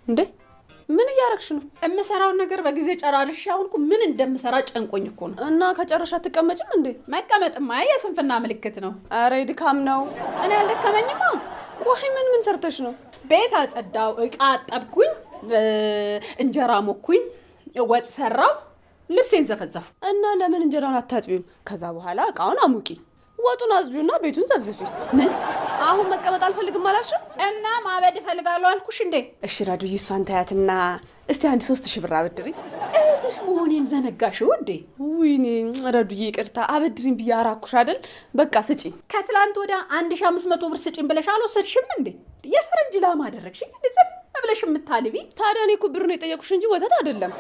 እንዴ ምን ያረክሽ ነው? እምሰራው ነገር በጊዜ ጨራርሽ አሁንኩ ምን እንደምሰራ ጨንቆኝ እኮ ነው። እና ከጨረሻ ተቀመጭም እንዴ? መቀመጥማ የስንፍና ምልክት ነው። አረ ድካም ነው። እኔ አልደከመኝማ። ቆይ ምን ሰርተሽ ነው? ቤት አጸዳው፣ እቃ አጠብኩኝ፣ እንጀራ ሞኩኝ፣ ወጥ ሰራው፣ ልብሴን ዘፈዘፉ። እና ለምን እንጀራውን አታጥቢም? ከዛ በኋላ እቃውን አሙቂ፣ ወጡን አዝጁና ቤቱን ዘፍዝፊ። ምን አሁን መቀመጥ አልፈልግም አላልሽም? እና ማበድ እፈልጋለሁ አልኩሽ እንዴ? እሺ ራዱዬ እሷን ታያትና እስቲ አንድ 3000 ብር አበድሪ። እህትሽ መሆኔን ዘነጋሽው እንዴ? ወይኔ ራዱዬ ይቅርታ፣ አበድሪኝ ብዬ አራኩሽ አይደል? በቃ ስጪ። ከትላንት ወዲያ 1500 ብር ስጪኝ ብለሽ አልወሰድሽም እንዴ? የፈረንጅ ላማ አደረግሽኝ እንዴ? ዝም ብለሽ የምታልቢ። ታዲያ እኔ እኮ ብር ነው የጠየቁሽ እንጂ ወተት አይደለም።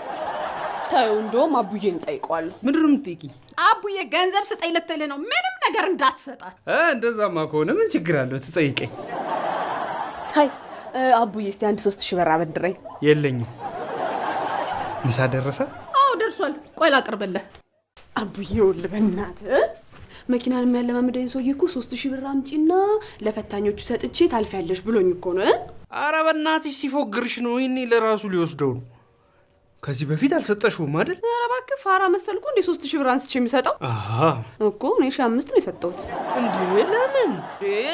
ታዩ እንደውም አቡዬን ጠይቀዋለሁ። ምንድነው የምትጠይቂኝ? አቡዬ ገንዘብ ስጠኝ ልትል ነው። ምንም ነገር እንዳትሰጣት። እንደዛማ ከሆነ ምን ችግር አለው? ትጠይቀኝ። ሳይ አቡዬ እስቲ አንድ 3000 ብር አበድረኝ። የለኝም። ምሳ ደረሰ? አዎ ደርሷል። ቆይ ላቅርብልህ። አቡዬ ወል በእናትህ መኪናን የሚያለማምደኝ ሰውዬ እኮ 3000 ብር አምጪና ለፈታኞቹ ሰጥቼ ታልፊያለሽ ብሎኝ እኮ ነው። ኧረ በእናትሽ ሲፎግርሽ ነው። ይሄኔ ለራሱ ሊወስደው ነው። ከዚህ በፊት አልሰጠሽውም አይደል? ኧረ እባክህ ፋራ መሰልኩ እንዴ 3000 ብር አንስቼ የሚሰጠው? እኮ እኔ 5 ነው የሰጠሁት። እንዴ ለምን?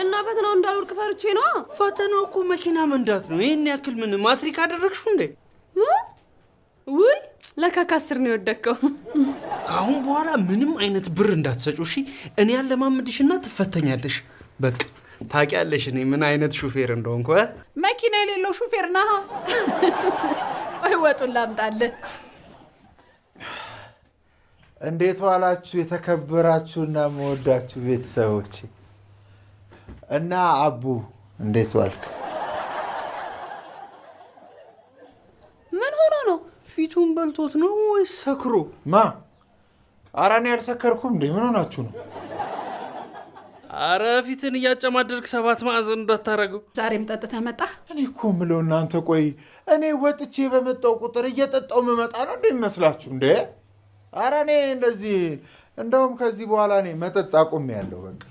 እና ፈተናው እንዳልወድቅ ፈርቼ ነው። ፈተናው እኮ መኪና መንዳት ነው። ይሄን ያክል ምን ማትሪክ አደረግሽው እንዴ? ውይ ለካ ከ10 ነው የወደቀው። ከአሁን በኋላ ምንም አይነት ብር እንዳትሰጪው እሺ? እኔ ያለማምድሽና ትፈተኛለሽ። በቃ ታውቂያለሽ እኔ ምን አይነት ሹፌር እንደሆንኩ። መኪና የሌለው ሹፌር ነህ። ቆይ ወጡን ላምጣልህ። እንዴት ዋላችሁ የተከበራችሁና መወዳችሁ ቤተሰቦች? እና አቡ እንዴት ዋልክ? ምን ሆኖ ነው? ፊቱን በልቶት ነው ወይስ ሰክሮ? ማ ኧረ እኔ ያልሰከርኩም እንዴ? ምን ሆናችሁ ነው? ኧረ ፊትን እያጨማደድክ 7 ማዕዘን እንዳታረገው። ዛሬም ጠጥተህ መጣ? እኔ እኮ የምለው እናንተ ቆይ እኔ ወጥቼ በመጣው ቁጥር እየጠጣው መመጣ ነው እንዴ ይመስላችሁ እንዴ? ኧረ እኔ እንደዚህ እንደውም ከዚህ በኋላ እኔ መጠጥ አቁሜያለሁ በቃ።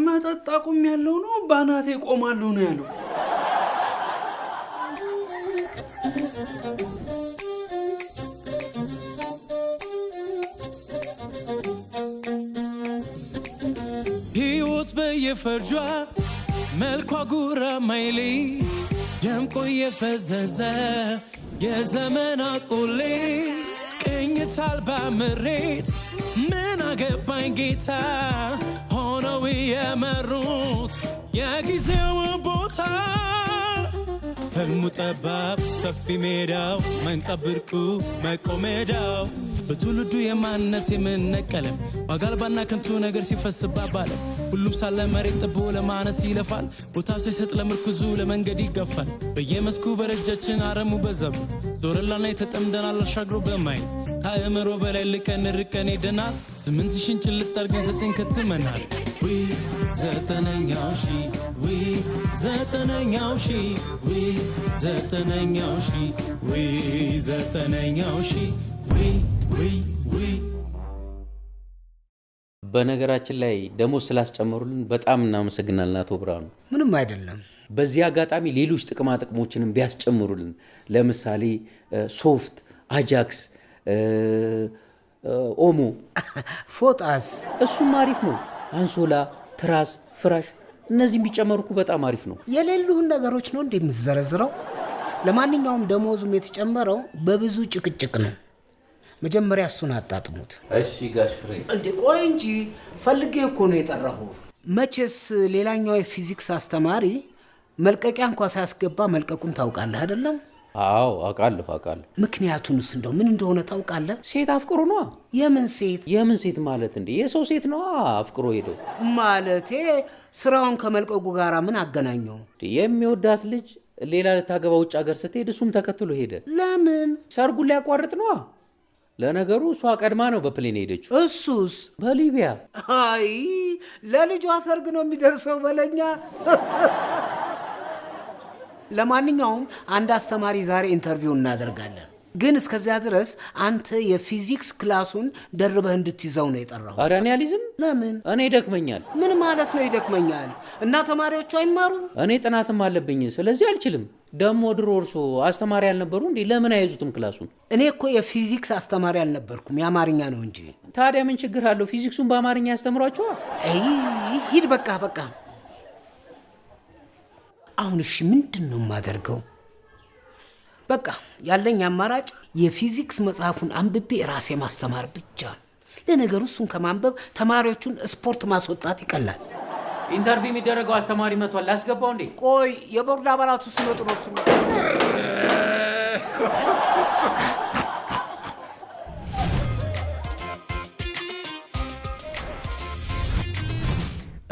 መጠጥ አቁሜያለሁ ነው? ባናቴ ቆማለሁ ነው ያለው። ሕይወት በየፈርጇ መልኳ ጉራ ማይሌ ደምቆ የፈዘዘ የዘመን አቆሌ ቅኝት አልባ ምሬት ምን አገባኝ ጌታ ሆነው የመሩት የጊዜው ቦታ ህልሙ ጠባብ ሰፊ ሜዳው መንቀብርኩ መቆሜዳው በትውልዱ የማንነት የምንነቀለም ዋጋልባና ከንቱ ነገር ሲፈስባባለ ሁሉም ሳለ መሬት ጥቦ ለማነስ ይለፋል ቦታ ሳይሰጥ ለምርኩዙ ለመንገድ ይገፋል በየመስኩ በረጃችን አረሙ በዛበት ዞረላና የተጠምደናል አሻግሮ በማየት ከአእምሮ በላይ ልቀን ርቀን ሄደናል 8000 ጭልጥ አርገን 9 ከትመናል ዊ ዘጠነኛው ሺ ዊ ዘጠነኛው ሺ ዊ ዘጠነኛው ሺ ዊ ዘጠነኛው ሺ ዊ በነገራችን ላይ ደሞዝ ስላስጨመሩልን በጣም እናመሰግናለን አቶ ብርሃኑ። ምንም አይደለም። በዚህ አጋጣሚ ሌሎች ጥቅማ ጥቅሞችንም ቢያስጨምሩልን ለምሳሌ ሶፍት፣ አጃክስ፣ ኦሞ፣ ፎጣስ እሱም አሪፍ ነው። አንሶላ፣ ትራስ፣ ፍራሽ እነዚህም ቢጨመሩኩ በጣም አሪፍ ነው። የሌሉህን ነገሮች ነው እንደምትዘረዝረው። ለማንኛውም ደሞዙም የተጨመረው በብዙ ጭቅጭቅ ነው። መጀመሪያ እሱን አጣጥሙት። እሺ ጋሽ ፍሬ። እንዴ ቆይ እንጂ ፈልጌ እኮ ነው የጠራሁ። መቼስ ሌላኛው የፊዚክስ አስተማሪ መልቀቂያ እንኳን ሳያስገባ መልቀቁን ታውቃለህ አይደለም? አዎ አውቃለሁ። ምክንያቱንስ እንደው ምን እንደሆነ ታውቃለህ? ሴት አፍቅሮ ነው። የምን ሴት ማለት እንዴ? የሰው ሴት ነው አፍቅሮ ሄደው። ማለቴ ስራውን ከመልቀቁ ጋር ምን አገናኘው? የሚወዳት ልጅ ሌላ ልታገባ ውጭ ሀገር ስትሄድ እሱም ተከትሎ ሄደ። ለምን? ሰርጉን ሊያቋርጥ ነው። ለነገሩ እሷ ቀድማ ነው በፕሌን ሄደችው። እሱስ በሊቢያ። አይ ለልጇ ሰርግ ነው የሚደርሰው በለኛ። ለማንኛውም አንድ አስተማሪ ዛሬ ኢንተርቪው እናደርጋለን። ግን እስከዚያ ድረስ አንተ የፊዚክስ ክላሱን ደርበህ እንድትይዘው ነው የጠራው። ኧረ እኔ አልይዝም። ለምን? እኔ ይደክመኛል። ምን ማለት ነው ይደክመኛል? እና ተማሪዎቹ አይማሩም? እኔ ጥናትም አለብኝ፣ ስለዚህ አልችልም። ደግሞ ድሮ እርሶ አስተማሪ አልነበሩ እንዴ? ለምን አይዙትም ክላሱን? እኔ እኮ የፊዚክስ አስተማሪ አልነበርኩም፣ የአማርኛ ነው እንጂ። ታዲያ ምን ችግር አለው? ፊዚክሱን በአማርኛ ያስተምሯቸዋል። አይ ሂድ በቃ። አሁን እሺ ምንድን ነው የማደርገው? በቃ ያለኝ አማራጭ የፊዚክስ መጽሐፉን አንብቤ ራሴ ማስተማር ብቻ ነው። ለነገሩ እሱን ከማንበብ ተማሪዎቹን ስፖርት ማስወጣት ይቀላል። ኢንተርቪው የሚደረገው አስተማሪ መጥቷል። ላስገባው እንዴ? ቆይ የቦርድ አባላቱ ሲመጡ ነው እሱ።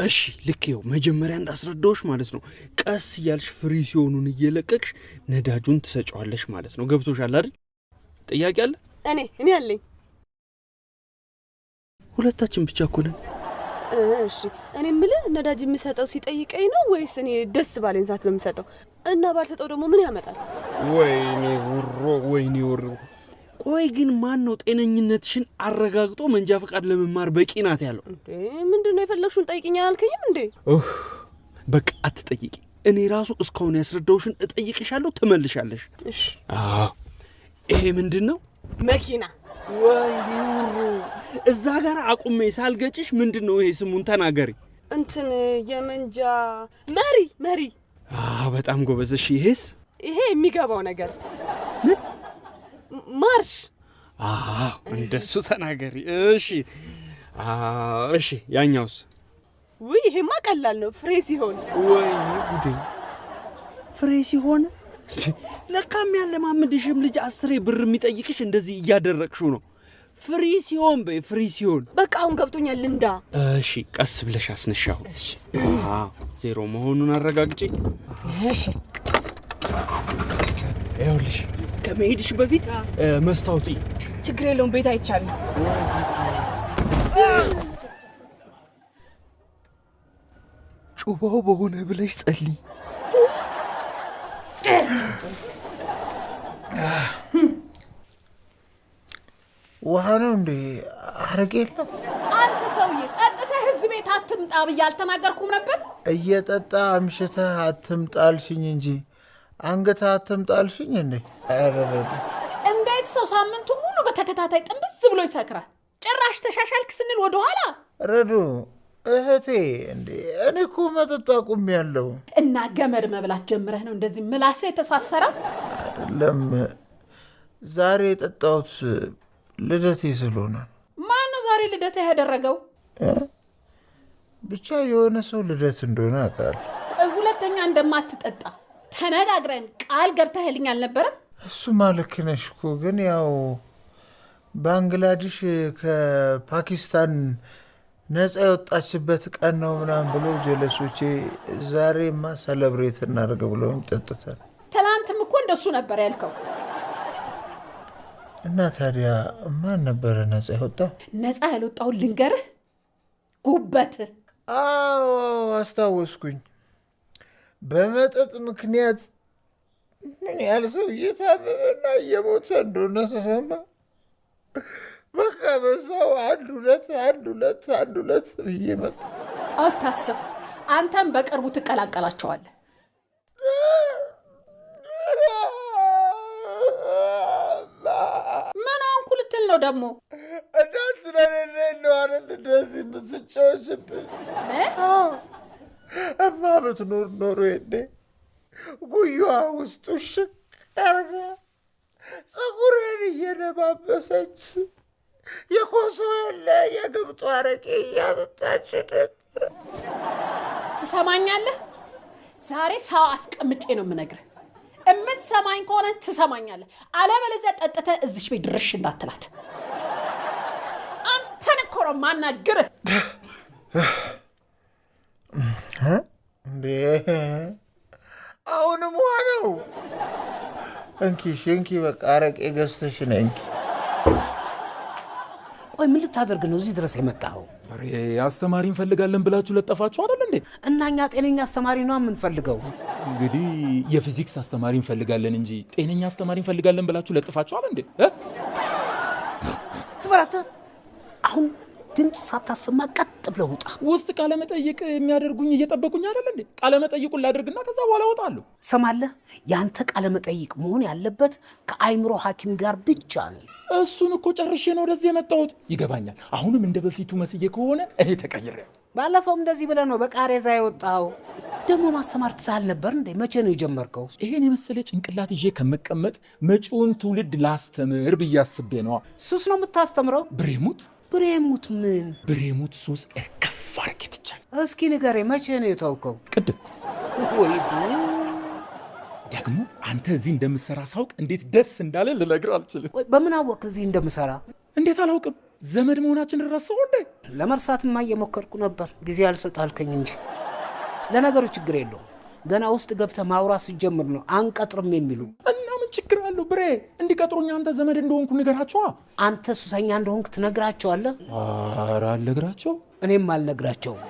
እሺ ልክ ይኸው መጀመሪያ እንዳስረዳውሽ ማለት ነው። ቀስ እያልሽ ፍሪ ሲሆኑን እየለቀቅሽ ነዳጁን ትሰጫዋለሽ ማለት ነው። ገብቶሻል አይደል? ጥያቄ አለ? እኔ አለኝ። ሁለታችን ብቻ እኮ ነን። እሺ እኔ የምልህ ነዳጅ የምሰጠው ሲጠይቀኝ ነው ወይስ እኔ ደስ ባለኝ ሰዓት ነው የምሰጠው? እና ባልሰጠው ደግሞ ምን ያመጣል? ወይኔ ወሮ። ቆይ ግን ማን ነው ጤነኝነትሽን አረጋግጦ መንጃ ፈቃድ ለመማር በቂ ናት ያለው? እንዴ ምንድነው የፈለግሽውን ጠይቅኝ አላልከኝም እንዴ? በቃ አትጠይቂ። እኔ ራሱ እስካሁን ያስረዳውሽን እጠይቅሻለሁ፣ ትመልሻለሽ። እሺ ይሄ ምንድነው? መኪና። ወይኔ ወሮ፣ እዛ ጋር አቁሜ ሳልገጭሽ ምንድነው ይሄ? ስሙን ተናገሪ። እንትን የመንጃ መሪ። በጣም ጎበዝ። እሺ ይሄስ? ይሄ የሚገባው ነገር ምን? ማርሽ። እንደሱ ተናገሪ። እሺ ያኛውስ? ውይ ይሄማ ቀላል ነው፣ ፍሬ ሲሆን። ወይኔ ጉዴ! ፍሬ ሲሆን? ለካም ያለማምድሽም ልጅ 10 ብር የሚጠይቅሽ እንደዚህ እያደረቅሽው ነው። ፍሪ ሲሆን በይ፣ ፍሪ ሲሆን። በቃ አሁን ገብቶኛል ልንዳ። እሺ ቀስ ብለሽ አስነሻው። እሺ ዜሮ መሆኑን አረጋግጪ። እሺ ይኸውልሽ ከመሄድሽ በፊት መስታወት ችግር የለውም፣ ቤት አይቻልም። ጩባው በሆነ ብለሽ ጸልይ። ውሃ ነው እንዴ? አረቄ የለም? አንተ ሰውዬ ጠጥተህ ህዝብ ቤት አትምጣ ብዬ አልተናገርኩም ነበር? እየጠጣ አምሽተህ አትምጣልሽኝ እንጂ አንገትህ አትምጣልሽኝ እንዴ? እንዴት ሰው ሳምንቱ ሙሉ በተከታታይ ጥንብዝ ብሎ ይሰክራል? ጭራሽ ተሻሻልክ ስንል ወደ ኋላ። ረዱ እህቴ፣ እንዴ እኔ እኮ መጠጥ አቁሜያለሁ። እና ገመድ መብላት ጀምረህ ነው እንደዚህ ምላሴ የተሳሰረው? አይደለም፣ ዛሬ የጠጣሁት ልደቴ ስለሆነ። ማን ነው ዛሬ ልደት ያደረገው? ብቻ የሆነ ሰው ልደት እንደሆነ አውቃለሁ። ቆይ ሁለተኛ እንደማትጠጣ ተነጋግረን ቃል ገብተህልኝ አልነበረም? እሱማ ልክ ነሽ እኮ፣ ግን ያው ባንግላዴሽ ከፓኪስታን ነፃ የወጣችበት ቀን ነው ምናምን ብሎ ጀለሶቼ ዛሬማ ሰለብሬት እናደርግ ብለውም ጠጥተን። ትላንትም እኮ እንደሱ ነበር ያልከው። እና ታዲያ ማን ነበረ ነፃ ያወጣው? ነፃ ያልወጣውን ልንገርህ፣ ጉበት። አዎ አስታወስኩኝ። በመጠጥ ምክንያት ምን ያህል ሰው እየታመመና እየሞተ እንደሆነ ተሰማ። በቃ በዛው አንድ ሁለት ብዬ መጣ። አታስብ፣ አንተም በቅርቡ ትቀላቀላቸዋለህ። ምን ሆንኩ ልትል ነው ደግሞ? እናት ስለሌለኝ ነው አይደል እንደዚህ የምትጫወችብኝ? እማ ብትኖር ኖሮ የኔ ጉያዋ ውስጡ ሽቅ አርጋ ፀጉሬን እየደባበሰች የኮሶ የለ የግብጦ አረቄ እያጠጣች ነበር። ትሰማኛለህ? ዛሬ ሰው አስቀምጬ ነው የምነግርህ። የምትሰማኝ ከሆነ ትሰማኛለህ፣ አለበለዚያ ጠጥተህ እዚሽ ቤት ድርሽ እንዳትላት። አንተን እኮ ነው የማናግርህ። እንዴ አሁንም ውሃ ነው? እንኪ በቃ አረቄ ገዝተሽ ነይ እንኪ። ቆይ ምን ልታደርግ ነው እዚህ ድረስ የመጣኸው? አስተማሪ እንፈልጋለን ብላችሁ ለጠፋችሁ አይደል እንዴ? እና እኛ ጤነኛ አስተማሪ ነው የምንፈልገው። እንግዲህ የፊዚክስ አስተማሪ እንፈልጋለን እንጂ ጤነኛ አስተማሪ እንፈልጋለን ብላችሁ ለጥፋችኋል እንዴ? ትበራተ አሁን ድምፅ ሳታሰማ ቀጥ ብለህ ውጣ። ውስጥ ቃለ መጠይቅ የሚያደርጉኝ እየጠበቁኝ አይደል እንዴ? ቃለ መጠይቁን ላድርግና ከዛ በኋላ እወጣለሁ። ትሰማለህ? ያንተ ቃለ መጠይቅ መሆን ያለበት ከአይምሮ ሐኪም ጋር ብቻ ነው። እሱን እኮ ጨርሼ ነው ወደዚህ የመጣሁት። ይገባኛል። አሁንም እንደ በፊቱ መስዬ ከሆነ እኔ ተቀይሬያለሁ። ባለፈውም እንደዚህ ብለህ ነው በቃሬዛ የወጣው። ደግሞ ማስተማር ትታል ነበር እንዴ? መቼ ነው የጀመርከው? ይሄን የመሰለ ጭንቅላት ይዤ ከመቀመጥ መጪውን ትውልድ ላስተምር ብዬ አስቤ ነው። ሱስ ነው የምታስተምረው? ብሬሙት ብሬሙት ምን? ብሬሙት ሱስ እርከፍ አድርጌ ትቻለሁ። እስኪ ንገረኝ፣ መቼ ነው የተውከው? ቅድም። ወይ ደግሞ አንተ እዚህ እንደምሰራ ሳውቅ እንዴት ደስ እንዳለ ልነግርህ አልችልም። በምን አወቅ እዚህ እንደምሰራ? እንዴት አላውቅም? ዘመድ መሆናችን ረሳው እንዴ? ለመርሳትማ እየሞከርኩ ነበር፣ ጊዜ አልሰጣልከኝ እንጂ። ለነገሩ ችግር የለውም። ገና ውስጥ ገብተህ ማውራት ሲጀምር ነው አንቀጥርም የሚሉ። እና ምን ችግር አለው ብሬ? እንዲቀጥሩኝ አንተ ዘመድ እንደሆንኩ ንገራቸዋ። አንተ ሱሰኛ እንደሆንክ ትነግራቸዋለህ? ኧረ አልነግራቸው። እኔም አልነግራቸውም።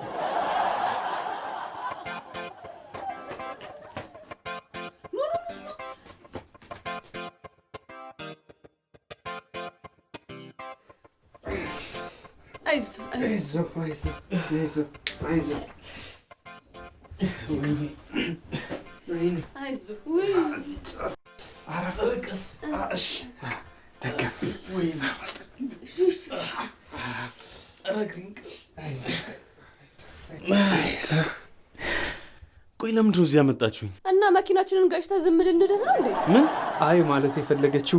ቆይ ለምንድን ነው እዚህ ያመጣችሁኝ? እና መኪናችንን ገጭተህ ዝም ልንልህ ነው እንዴ? ምን? አይ ማለት የፈለገችው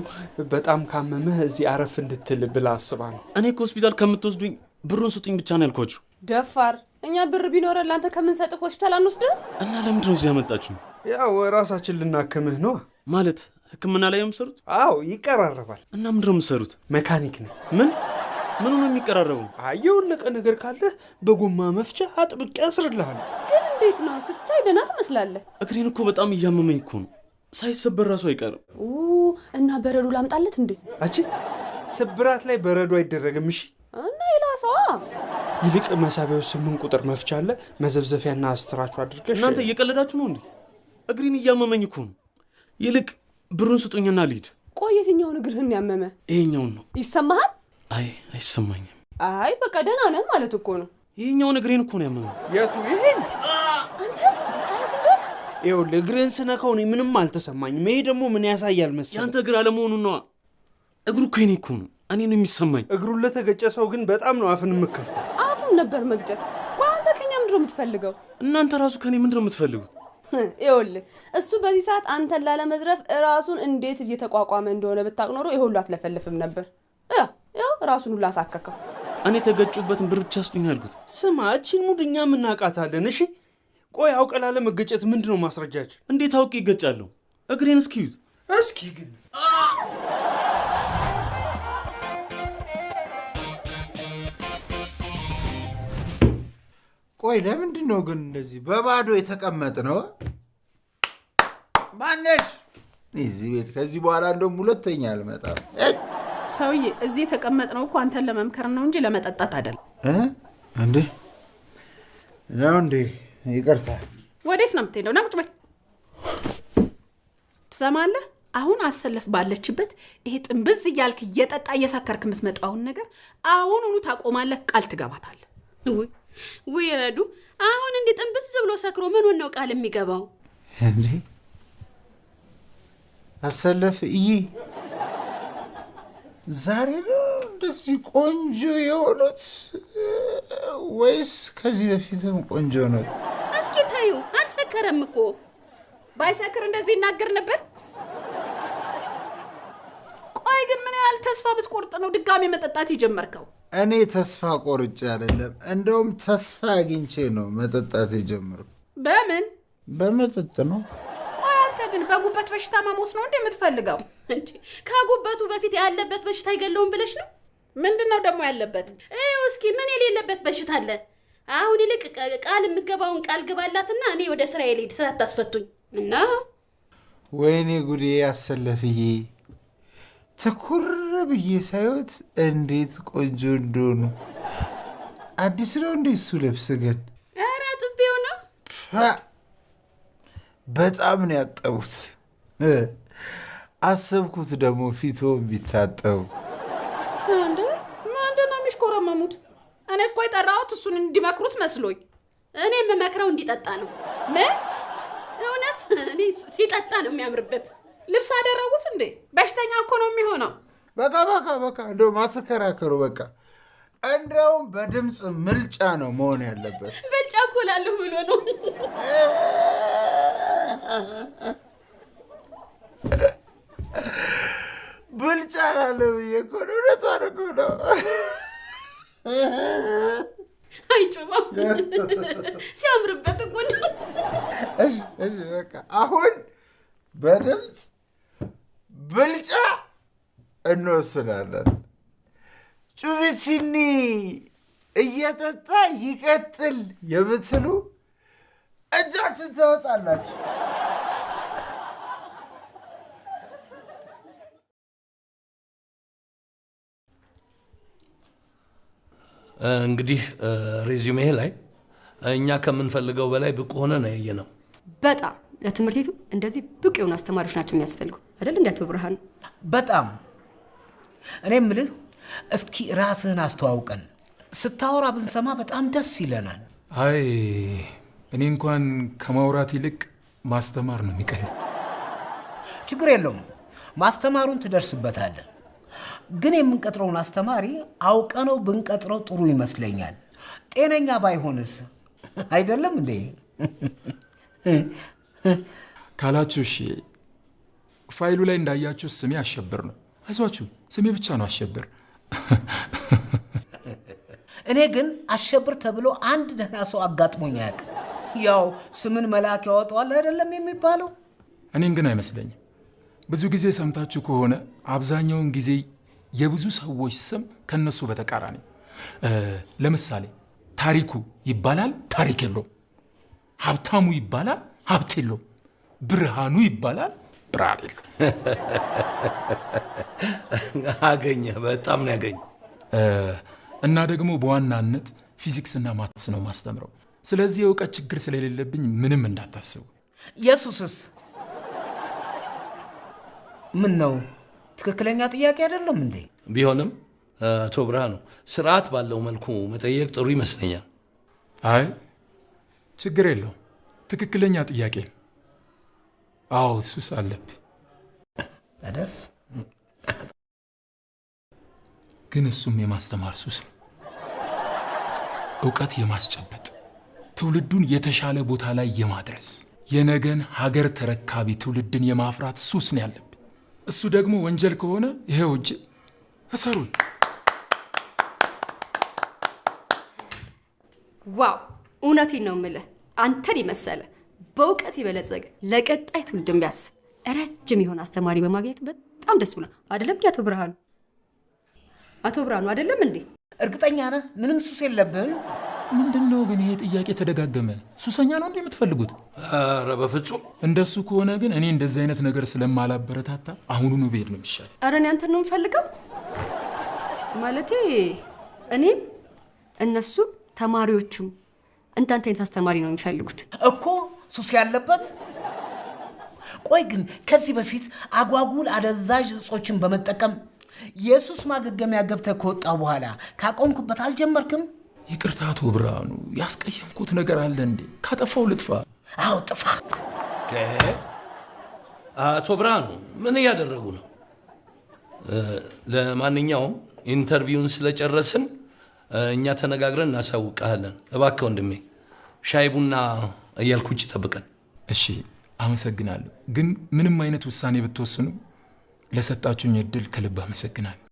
በጣም ካመመህ እዚህ አረፍ እንድትል ብላ አስባ ነው። እኔ ከሆስፒታል ከምትወስዱኝ ብሩን ስጡኝ ብቻ ነው ያልኳችሁ። ደፋር! እኛ ብር ቢኖረን ላንተ ከምንሰጥህ ሆስፒታል አንወስድህ? እና ለምንድን ነው እዚህ ያመጣችሁኝ? ያው ራሳችን ልናክምህ ነው። ማለት ህክምና ላይ ነው የምትሰሩት? አዎ ይቀራረባል። እና ምንድን ነው የምትሰሩት? መካኒክ ነው። ምን ምኑ ነው የሚቀራረበው? የወለቀ ነገር ካለ በጎማ መፍቻ አጥብቄ ያስርልሃል። ግን እንዴት ነው? ስትታይ ደህና ትመስላለህ። እግሬን እኮ በጣም እያመመኝ እኮ ነው። ሳይሰበር ራሱ አይቀርም። እና በረዶ ላምጣለት እንዴ? አቺ ስብራት ላይ በረዶ አይደረግም። እሺ እና ይላሰዋ ይልቅ መሳቢያው 8 ቁጥር መፍቻ አለ። መዘብዘፊያና አስትራቹ አድርገሽ። እናንተ እየቀለዳችሁ ነው እንዴ? እግሬን እያመመኝ እኮ ነው። ይልቅ ብሩን ስጡኝና ልሂድ። ቆይ የትኛውን እግርህን ያመመ? ይሄኛውን ነው። ይሰማሃል? አይ አይሰማኝም። አይ በቃ ደህና ነህ ማለት እኮ ነው። ይሄኛውን እግሬን እኮ ነው ያመመኝ። የቱ? ይሄን? አንተ ይኸውልህ እግሬን ስነካው እኔ ምንም አልተሰማኝም። ይሄ ደግሞ ምን ያሳያል መሰለህ? ያንተ እግር አለመሆኑን ነዋ። እግሩ እኮ የኔ እኮ ነው። እኔ ነው የሚሰማኝ። እግሩን ለተገጨ ሰው ግን በጣም ነው አፍን የምከፍተው። አፉን ነበር መግጨት። ቆይ አንተ ከኛ ምንድን ነው የምትፈልገው? እናንተ ራሱ ከኔ ምንድን ነው የምትፈልጉት? ይኸውልህ እሱ በዚህ ሰዓት አንተን ላለመዝረፍ ራሱን እንዴት እየተቋቋመ እንደሆነ ብታውቅ ኖሮ ይሄ ሁሉ አትለፈልፍም ነበር። ያው ራሱን ሁሉ አሳከከው። እኔ ተገጩበትን ብር ብቻ ስጡኝ ያልኩት። ስማ እቺን ሙድኛ ምናቃታለን። እሺ ቆይ አውቀላለ መገጨት ምንድነው ማስረጃችን? እንዴት አውቄ ይገጫለሁ? እግሬን እስኪዩት። እስኪ ግን ቆይ ለምንድን ነው ግን እንደዚህ በባዶ የተቀመጥ ነው? ማነሽ? እዚህ ቤት ከዚህ በኋላ እንደውም ሁለተኛ አልመጣም። ሰውዬ እዚህ የተቀመጥነው እኮ አንተን ለመምከር ነው እንጂ ለመጠጣት አይደለም። እንዴ ነው እንዴ? ይቅርታ። ወዴት ነው የምትሄደው? ና ቁጭ በል። ትሰማለህ? አሁን አሰለፍ ባለችበት ይሄ ጥንብዝ እያልክ እየጠጣ እየሳከርክ የምትመጣውን ነገር አሁኑኑ ታቆማለህ። ቃል ትገባታለህ። ውይ ረዱ፣ አሁን እንዲህ ጥንብዝ ብሎ ሰክሮ ምን ነው ቃል የሚገባው እንዴ? አሰለፍ ዛሬ ነው እንደዚህ ቆንጆ የሆኑት ወይስ ከዚህ በፊትም ቆንጆ ሆኑት? እስኪ ታዩ። አልሰከረም እኮ። ባይሰክር እንደዚህ ይናገር ነበር? ቆይ ግን ምን ያህል ተስፋ ብትቆርጥ ነው ድጋሜ መጠጣት የጀመርከው? እኔ ተስፋ ቆርጬ አይደለም፣ እንደውም ተስፋ አግኝቼ ነው መጠጣት የጀመርኩ። በምን? በመጠጥ ነው። ቆይ አንተ ግን በጉበት በሽታ መሞት ነው እንዴ የምትፈልገው? እንዴ ከጉበቱ በፊት ያለበት በሽታ አይገለውም ብለሽ ነው? ምንድነው ደግሞ ያለበት? እስኪ ምን የሌለበት በሽታ አለ? አሁን ይልቅ ቃል የምትገባውን ቃል ግባላትና እኔ ወደ ስራዬ ልሂድ፣ ስራ አታስፈቱኝ። እና ወይኔ ጉዴ አሰለፍዬ፣ ትኩር ብዬ ሳይወት እንዴት ቆንጆ እንደሆኑ። አዲስ ነው እንዴ እሱ ልብስ ግን? ኧረ ጥቤው ነው። በጣም ነው ያጠቡት። አሰብኩት ደግሞ ፊቶ ቢታጠቡ። ምንድን ነው የሚሽኮረመሙት? እኔ እኮ የጠራሁት እሱን እንዲመክሩት መስሎኝ። እኔ የምመክረው እንዲጠጣ ነው። ምን? እውነት እኔ ሲጠጣ ነው የሚያምርበት። ልብስ አደረጉት እንዴ? በሽተኛ እኮ ነው የሚሆነው። በቃ እንደው ማትከራከሩ። በቃ እንደውም በድምፅ ምልጫ ነው መሆን ያለበት። ብልጫ እኮ እላለሁ ብሎ ነው። ብልጫ እላለሁ ብዬ እኮ ነው። እውነቷን እኮ ነው። አይጮባም ሲያምርበት እኮ ነው። እሺ በቃ አሁን በድምፅ ብልጫ እንወስናለን። ጩቢቲኒ እየጠጣ ይቀጥል የምትሉ እጃችን ታወጣላችሁ። እንግዲህ ሬዚዩሜ ላይ እኛ ከምንፈልገው በላይ ብቁ ሆነ ነው ያየነው። በጣም ለትምህርት ቤቱ እንደዚህ ብቁ የሆኑ አስተማሪዎች ናቸው የሚያስፈልጉ አይደል? እንዴ አቶ ብርሃኑ? በጣም እኔ የምልህ እስኪ ራስህን አስተዋውቀን። ስታወራ ብንሰማ በጣም ደስ ይለናል። አይ እኔ እንኳን ከማውራት ይልቅ ማስተማር ነው የሚቀለው። ችግር የለውም፣ ማስተማሩን ትደርስበታለህ። ግን የምንቀጥረውን አስተማሪ አውቀነው ብንቀጥረው ጥሩ ይመስለኛል። ጤነኛ ባይሆንስ? አይደለም እንዴ? ካላችሁ እሺ። ፋይሉ ላይ እንዳያችሁ ስሜ አሸብር ነው። አይዟችሁ፣ ስሜ ብቻ ነው አሸብር። እኔ ግን አሸብር ተብሎ አንድ ደህና ሰው አጋጥሞኝ አያውቅም። ያው ስምን መልአክ ያወጣዋል አይደለም የሚባለው። እኔን ግን አይመስለኝም። ብዙ ጊዜ ሰምታችሁ ከሆነ አብዛኛውን ጊዜ የብዙ ሰዎች ስም ከነሱ በተቃራኒ። ለምሳሌ ታሪኩ ይባላል፣ ታሪክ የለውም። ሀብታሙ ይባላል፣ ሀብት የለውም። ብርሃኑ ይባላል፣ ብርሃን የለውም። አገኘ፣ በጣም ነው ያገኘ። እና ደግሞ በዋናነት ፊዚክስና ማትስ ነው ማስተምረው። ስለዚህ የእውቀት ችግር ስለሌለብኝ ምንም እንዳታስቡ። ኢየሱስስ ምን ነው? ትክክለኛ ጥያቄ አይደለም እንዴ? ቢሆንም አቶ ብርሃኑ ስርዓት ባለው መልኩ መጠየቅ ጥሩ ይመስለኛል። አይ ችግር የለው፣ ትክክለኛ ጥያቄ። አዎ ሱስ አለብኝ። ደስ ግን እሱም የማስተማር ሱስ ነው። እውቀት የማስጨበጥ ትውልዱን የተሻለ ቦታ ላይ የማድረስ የነገን ሀገር ተረካቢ ትውልድን የማፍራት ሱስ ነው ያለብኝ። እሱ ደግሞ ወንጀል ከሆነ ይሄው እጅ እሰሩን። ዋው እውነቴን ነው የምልህ። አንተን የመሰለ በእውቀት የበለጸገ ለቀጣይ ትውልድ የሚያስብ ረጅም የሆነ አስተማሪ በማግኘቱ በጣም ደስ ብሏል። አይደለም አቶ ብርሃኑ? አቶ ብርሃኑ አይደለም እንዴ? እርግጠኛ ነህ? ምንም ሱስ የለብህም? ምንድነው ግን ይሄ ጥያቄ ተደጋገመ? ሱሰኛ ነው እንዴ የምትፈልጉት? ኧረ በፍጹም። እንደሱ ከሆነ ግን እኔ እንደዚህ አይነት ነገር ስለማላበረታታ አሁኑኑ ብሄድ ነው የሚሻለው። ኧረ እኔ አንተን ነው የምፈልገው። ማለቴ እኔም እነሱ ተማሪዎቹም እንዳንተ አይነት አስተማሪ ነው የሚፈልጉት እኮ ሱስ ያለበት። ቆይ ግን ከዚህ በፊት አጓጉል አደንዛዥ እጾችን በመጠቀም የሱስ ማገገሚያ ገብተህ ከወጣ በኋላ ካቆምክበት አልጀመርክም? ይቅርታ አቶ ብርሃኑ፣ ያስቀየምኩት ነገር አለ እንዴ? ካጠፋው ልጥፋ። አዎ ጥፋ። አቶ ብርሃኑ ምን እያደረጉ ነው? ለማንኛውም ኢንተርቪውን ስለጨረስን እኛ ተነጋግረን እናሳውቃለን። እባክህ ወንድሜ ሻይ ቡና እያልኩ ውጭ ጠብቀን። እሺ አመሰግናለሁ። ግን ምንም አይነት ውሳኔ ብትወስኑ ለሰጣችሁኝ እድል ከልብ አመሰግናለሁ።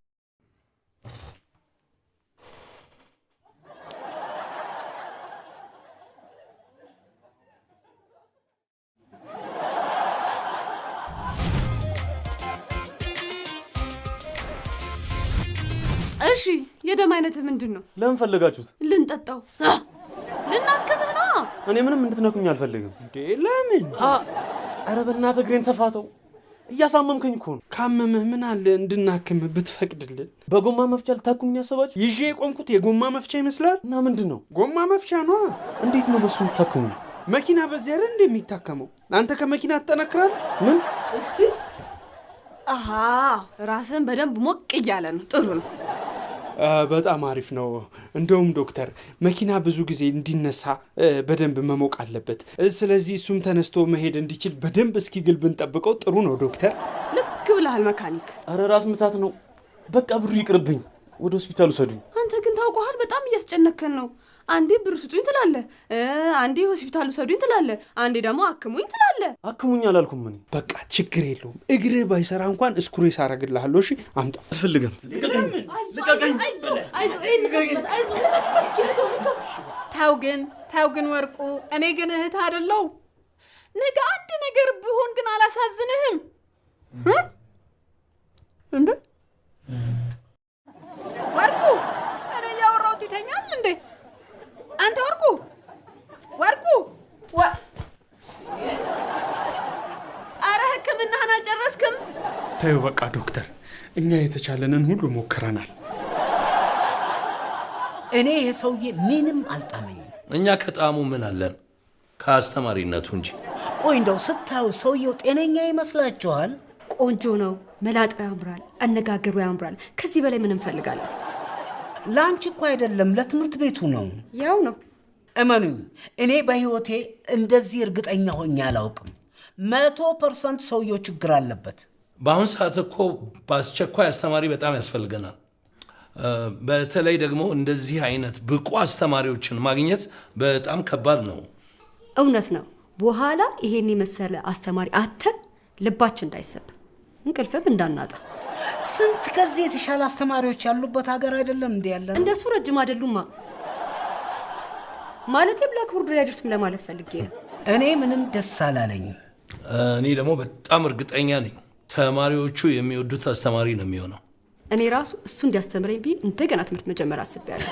እሺ የደም አይነት ምንድን ነው? ለምን ፈለጋችሁት? ልንጠጣው፣ ልናክምህ ነው። እኔ ምንም እንድትነኩኝ አልፈልግም። እንዴ ለምን? ኧረ በእናትህ እግሬን ተፋተው፣ እያሳመምከኝ እኮ ነው። ካመመህ ምን አለ እንድናክምህ ብትፈቅድልን? በጎማ መፍቻ ልታክሙኝ ያሰባችሁ? ይዤ የቆምኩት የጎማ መፍቻ ይመስላል። እና ምንድን ነው? ጎማ መፍቻ ነው። እንዴት ነው በሱ ልታክሙኝ? መኪና በዚህ አይደል እንደሚታከመው? አንተ ከመኪና ትጠነክራለህ? ምን እስቲ አሃ ራስን በደንብ ሞቅ እያለ ነው። ጥሩ ነው። በጣም አሪፍ ነው። እንደውም ዶክተር መኪና ብዙ ጊዜ እንዲነሳ በደንብ መሞቅ አለበት። ስለዚህ እሱም ተነስቶ መሄድ እንዲችል በደንብ እስኪግል ብንጠብቀው ጥሩ ነው ዶክተር። ልክ ብለሃል መካኒክ። አረ ራስ ምታት ነው። በቃ ብሩ ይቅርብኝ፣ ወደ ሆስፒታል ውሰዱኝ። አንተ ግን ታውቀዋል፣ በጣም እያስጨነከን ነው። አንዴ ብር ስጡኝ ትላለህ፣ አንዴ ሆስፒታል ውሰዱኝ ትላለህ፣ አንዴ ደግሞ አክሙኝ ትላለህ። አክሙኝ አላልኩም ምን። በቃ ችግር የለውም። እግርህ ባይሰራ እንኳን እስክሩስ አረግልሃለሁ። እሺ አምጣ። አልፈልግም። ልቀቀኝ። ተው ግን ወርቁ፣ እኔ ግን እህት አይደለሁ? ነገ አንድ ነገር ቢሆን ግን አላሳዝንህም እንዴ? ወርቁ እኔ ያወራሁት ይተኛል እንዴ? አንተ ወርቁ አረ ህክምናህን አልጨረስክም? ተይው በቃ ዶክተር፣ እኛ የተቻለንን ሁሉ ሞክረናል። እኔ የሰውዬ ምንም አልጣመኝም። እኛ ከጣሙ ምን አለን? ከአስተማሪነቱ እንጂ። ቆይ እንደው ስታዩ ሰውየው ጤነኛ ይመስላችኋል? ቆንጆ ነው፣ መላጣው ያምራል፣ አነጋገሩ ያምራል። ከዚህ በላይ ምን እንፈልጋለን? ላንቺ እኮ አይደለም ለትምህርት ቤቱ ነው። ያው ነው። እመኑኝ፣ እኔ በህይወቴ እንደዚህ እርግጠኛ ሆኜ አላውቅም። 100% ሰውየው ችግር አለበት። በአሁን ሰዓት እኮ በአስቸኳይ አስተማሪ በጣም ያስፈልገናል። በተለይ ደግሞ እንደዚህ አይነት ብቁ አስተማሪዎችን ማግኘት በጣም ከባድ ነው። እውነት ነው። በኋላ ይሄን የመሰለ አስተማሪ አተን ልባችን እንዳይሰብ እንቅልፍም እንዳናጣ። ስንት ከዚህ የተሻለ አስተማሪዎች ያሉበት ሀገር አይደለም እንዴ ያለን? እንደሱ ረጅም አይደሉማ። ማለት ብላክቦርድ ላይ አይደርስም ለማለት ፈልጌ ነው። እኔ ምንም ደስ አላለኝም። እኔ ደግሞ በጣም እርግጠኛ ነኝ ተማሪዎቹ የሚወዱት አስተማሪ ነው የሚሆነው። እኔ ራሱ እሱ እንዲያስተምረኝ ቢ እንደገና ትምህርት መጀመር አስቤያለሁ።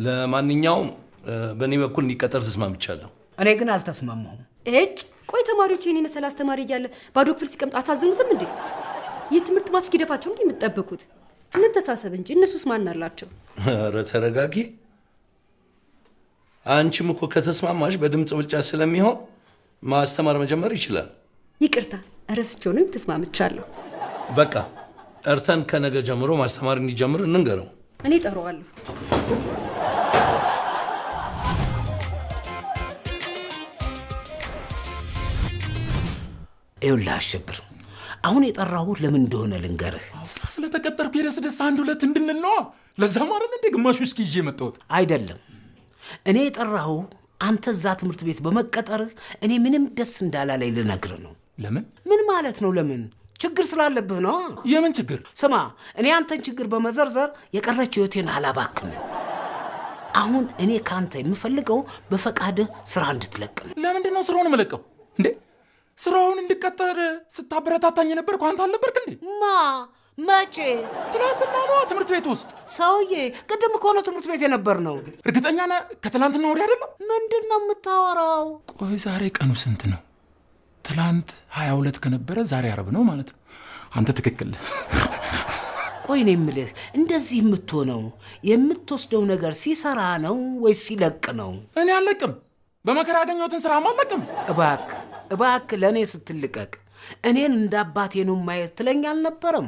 ለማንኛውም በእኔ በኩል እንዲቀጠር ተስማምቻለሁ። እኔ ግን አልተስማማሁም። ቆይ ተማሪዎቹ የኔ መሰለ አስተማሪ እያለ ባዶ ክፍል ሲቀምጡ አታዝኑትም እንዴ? ይህ ትምህርት ማስኪደፋቸው እንዴ የምትጠብቁት? እንተሳሰብ እንጂ እነሱስ ማን አላቸው? ኧረ ተረጋጊ። አንቺም እኮ ከተስማማሽ በድምፅ ብልጫ ስለሚሆን ማስተማር መጀመር ይችላል። ይቅርታ ረስቼው ነው። ተስማምቻለሁ። በቃ ጠርተን ከነገ ጀምሮ ማስተማር እንዲጀምር እንንገረው። እኔ ጠራዋለሁ። ይኸውልህ አሸብር፣ አሁን የጠራሁህ ለምን እንደሆነ ልንገርህ። ስራ ስለተቀጠርኩ የደስ አንድ ሁለት እንድንል ነው። ለዛ ማረን እንደ ግማሹ እስኪ ይዤ መጣሁት። አይደለም፣ እኔ የጠራሁህ አንተ እዛ ትምህርት ቤት በመቀጠርህ እኔ ምንም ደስ እንዳላለኝ ልነግርህ ነው። ለምን? ምን ማለት ነው ለምን? ችግር ስላለብህ ነው። የምን ችግር? ስማ፣ እኔ አንተን ችግር በመዘርዘር የቀረች ህይወቴን አላባክም። አሁን እኔ ካንተ የምፈልገው በፈቃድህ ስራ እንድትለቅ ነው። ለምንድን ነው ስራውን የምለቀው እንዴ? ስራውን እንድቀጠር ስታበረታታኝ የነበርኩ አንተ አልነበርክ እንዴ? መቼ? ትናንትና ነው ትምህርት ቤት ውስጥ። ሰውዬ ቅድም እኮ ነው ትምህርት ቤት የነበር ነው። እርግጠኛ ነህ? ከትናንትና ወዲያ አይደለም? ምንድን ነው የምታወራው? ቆይ ዛሬ ቀኑ ስንት ነው? ትላንት 22 ከነበረ ዛሬ 40 ነው ማለት ነው። አንተ ትክክል። ቆይ እኔ የምልህ እንደዚህ የምትሆነው የምትወስደው ነገር ሲሰራ ነው ወይስ ሲለቅ ነው? እኔ አልለቅም። በመከራ ያገኘሁትን ስራ አልለቅም። እባክህ ለእኔ ስትልቀቅ እኔን እንደ አባቴ ነው ማየት ትለኝ አልነበረም?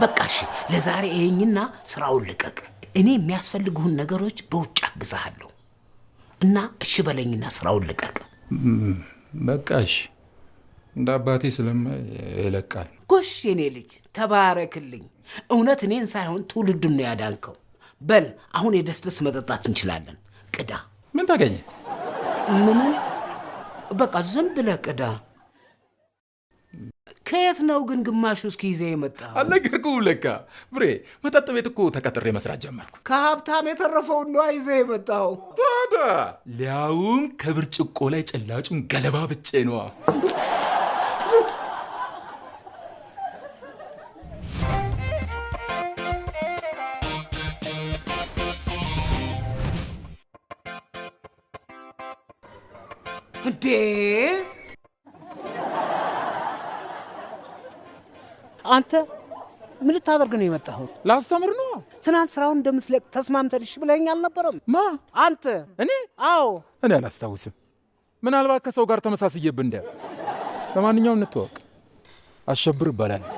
በቃ እሺ፣ ለዛሬ ይሄኝና ስራውን ልቀቅ። እኔ የሚያስፈልጉህን ነገሮች በውጭ አግዛሃለሁ እና እሺ በለኝና ስራውን ልቀቅ። በቃ እሺ፣ እንደ አባቴ ይለቃል። ጎሽ የኔ ልጅ ተባረክልኝ። እውነት እኔን ሳይሆን ትውልዱን ነው ያዳንከው። በል አሁን የደስደስ መጠጣት እንችላለን። ቅዳ። ምን ታገኘ? ምንም። በቃ ዝም ብለህ ቅዳ። ከየት ነው ግን ግማሹ እስኪ ይዘህ የመጣው? አልነገርኩህም ለካ ብሬ። መጠጥ ቤት እኮ ተቀጥሬ መስራት ጀመርኩ። ከሀብታም የተረፈውን ነው ይዘህ የመጣው? ታዲያ ሊያውም ከብርጭቆ ላይ ጭላጩን ገለባ ብጬ ነዋ። እንዴ አንተ ምን ልታደርግ ነው የመጣኸው? ላስተምር ነው። ትናንት ስራውን እንደምትለቅ ተስማምተን እሺ ብለኸኝ አልነበረም? ማ? አንተ። እኔ? አዎ። እኔ አላስታውስም። ምናልባት ከሰው ጋር ተመሳስዬብህ እንደ። ለማንኛውም እንተዋወቅ። አሸብር እባላለሁ።